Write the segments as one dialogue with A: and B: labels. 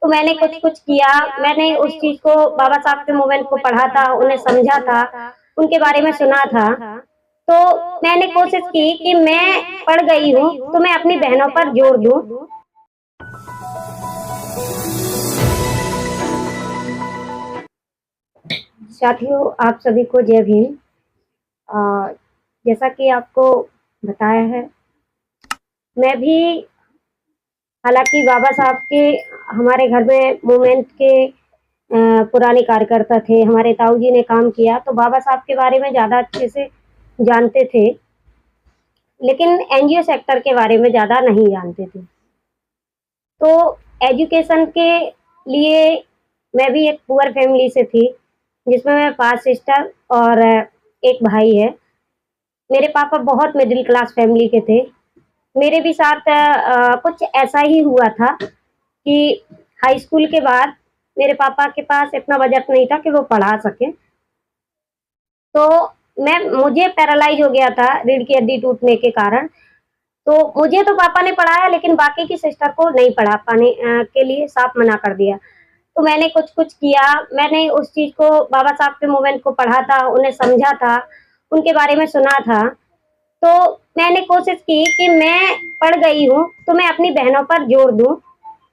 A: तो मैंने कुछ कुछ किया। मैंने उस चीज को बाबा साहब के मूवमेंट को पढ़ा था, उन्हें समझा था, उनके बारे में सुना था। तो मैंने कोशिश की कि मैं पढ़ गई हूँ तो मैं अपनी बहनों पर जोर दूं। साथियों, आप सभी को जय भीम। जैसा कि आपको बताया है, मैं भी हालांकि बाबा साहब के हमारे घर में मूवमेंट के पुराने कार्यकर्ता थे, हमारे ताऊ जी ने काम किया, तो बाबा साहब के बारे में ज़्यादा अच्छे से जानते थे, लेकिन एनजीओ सेक्टर के बारे में ज़्यादा नहीं जानते थे। तो एजुकेशन के लिए मैं भी एक पुअर फैमिली से थी, जिसमें मैं 5 सिस्टर और एक भाई है। मेरे पापा बहुत मिडिल क्लास फैमिली के थे। मेरे भी साथ कुछ ऐसा ही हुआ था कि हाई स्कूल के बाद मेरे पापा के पास इतना बजट नहीं था कि वो पढ़ा सके। तो मुझे पैरालाइज हो गया था रीढ़ की हड्डी टूटने के कारण। तो मुझे तो पापा ने पढ़ाया, लेकिन बाकी की सिस्टर को नहीं पढ़ा पाने के लिए साफ मना कर दिया। तो मैंने कुछ कुछ किया। मैंने उस चीज को बाबा साहब के मूवमेंट को पढ़ा था, उन्हें समझा था, उनके बारे में सुना था। तो मैंने कोशिश की कि मैं पढ़ गई हूँ तो मैं अपनी बहनों पर जोर दूं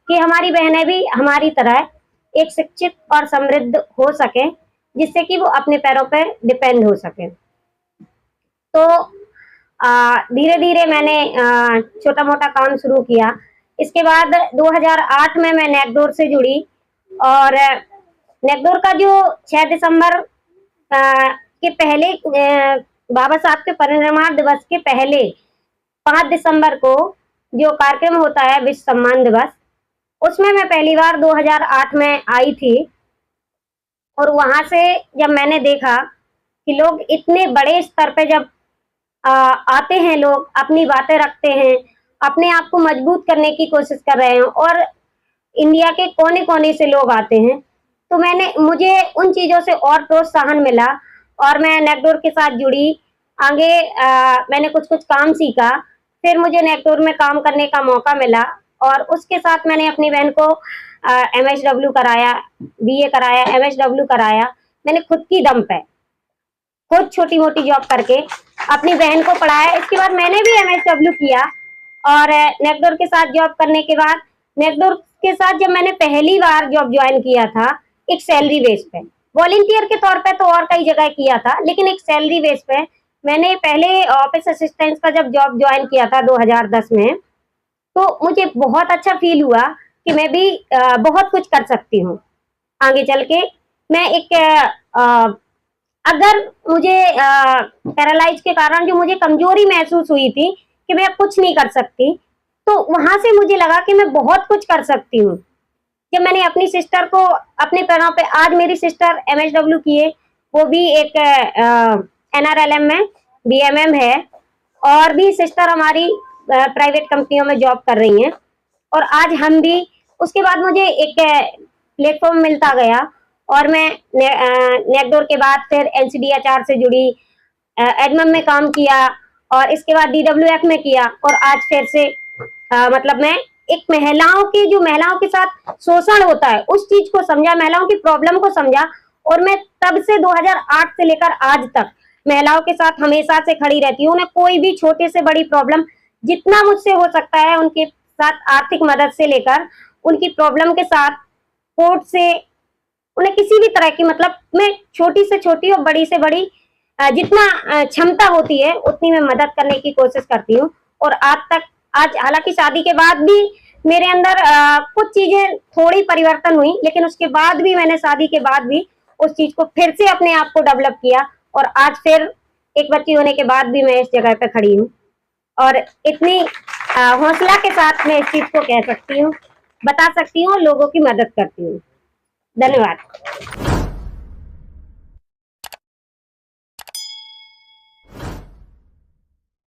A: कि हमारी बहनें भी हमारी तरह एक शिक्षित और समृद्ध हो सके, जिससे कि वो अपने पैरों पर डिपेंड हो सके। तो धीरे धीरे मैंने छोटा मोटा काम शुरू किया। इसके बाद 2008 में मैं नेकडोर से जुड़ी, और नेकडोर का जो 6 दिसंबर के पहले बाबा साहब के परिनिर्वाण दिवस के पहले 5 दिसंबर को जो कार्यक्रम होता है विश्व सम्मान दिवस, उसमें मैं पहली बार 2008 में आई थी। और वहां से जब मैंने देखा कि लोग इतने बड़े स्तर पे जब आते हैं, लोग अपनी बातें रखते हैं, अपने आप को मजबूत करने की कोशिश कर रहे हैं, और इंडिया के कोने कोने से लोग आते हैं, तो मुझे उन चीजों से और प्रोत्साहन मिला और मैं नेकडोर के साथ जुड़ी। आगे मैंने कुछ कुछ काम सीखा, फिर मुझे नेकडोर में काम करने का मौका मिला, और उसके साथ मैंने अपनी बहन को MSW कराया, BA कराया, MSW कराया। मैंने खुद की दम पे खुद छोटी मोटी जॉब करके अपनी बहन को पढ़ाया। इसके बाद मैंने भी MSW किया, और नेकडोर के साथ जॉब करने के बाद, नेकडोर के साथ जब मैंने पहली बार जॉब ज्वाइन किया था एक सैलरी बेस पे, वॉलंटियर के तौर पे तो और कई जगह किया था, लेकिन एक सैलरी बेस पे मैंने पहले ऑफिस असिस्टेंट का जब जॉब ज्वाइन किया था 2010 में, तो मुझे बहुत अच्छा फील हुआ कि मैं भी बहुत कुछ कर सकती हूँ आगे चल के। मैं एक अगर मुझे पैरालाइज के कारण जो मुझे कमजोरी महसूस हुई थी कि मैं अब कुछ नहीं कर सकती, तो वहां से मुझे लगा कि मैं बहुत कुछ कर सकती हूँ। जब मैंने अपनी सिस्टर को अपने पैरों पे, आज मेरी सिस्टर MSW किए, वो भी एक NRLM में BMM है, और भी सिस्टर हमारी प्राइवेट कंपनियों में जॉब कर रही हैं, और आज हम भी। उसके बाद मुझे एक प्लेटफॉर्म मिलता गया, और मैं नेकडोर के बाद फिर NCDHR से जुड़ी, एडमम में काम किया, और इसके बाद DWF में किया, और आज फिर से मतलब मैं एक महिलाओं के साथ शोषण होता है उस चीज को समझा, महिलाओं की प्रॉब्लम को समझा, और मैं तब से 2008 से लेकर आज तक महिलाओं के साथ हमेशा से खड़ी रहती हूँ। उन्हें कोई भी छोटे से बड़ी प्रॉब्लम, जितना मुझसे हो सकता है, उनके साथ आर्थिक मदद से लेकर उनकी प्रॉब्लम के साथ कोर्ट से, उन्हें किसी भी तरह की, मतलब मैं छोटी से छोटी और बड़ी से बड़ी जितना क्षमता होती है उतनी मैं मदद करने की कोशिश करती हूँ। और आज हालांकि शादी के बाद भी मेरे अंदर कुछ चीजें थोड़ी परिवर्तन हुई, लेकिन उसके बाद भी मैंने शादी के बाद भी उस चीज को फिर से अपने आप को डेवलप किया, और आज फिर एक बच्ची होने के बाद भी मैं इस जगह पे खड़ी हूँ, और इतनी हौसला के साथ मैं इस चीज को कह सकती हूँ, बता सकती हूँ, लोगों की मदद करती हूँ। धन्यवाद।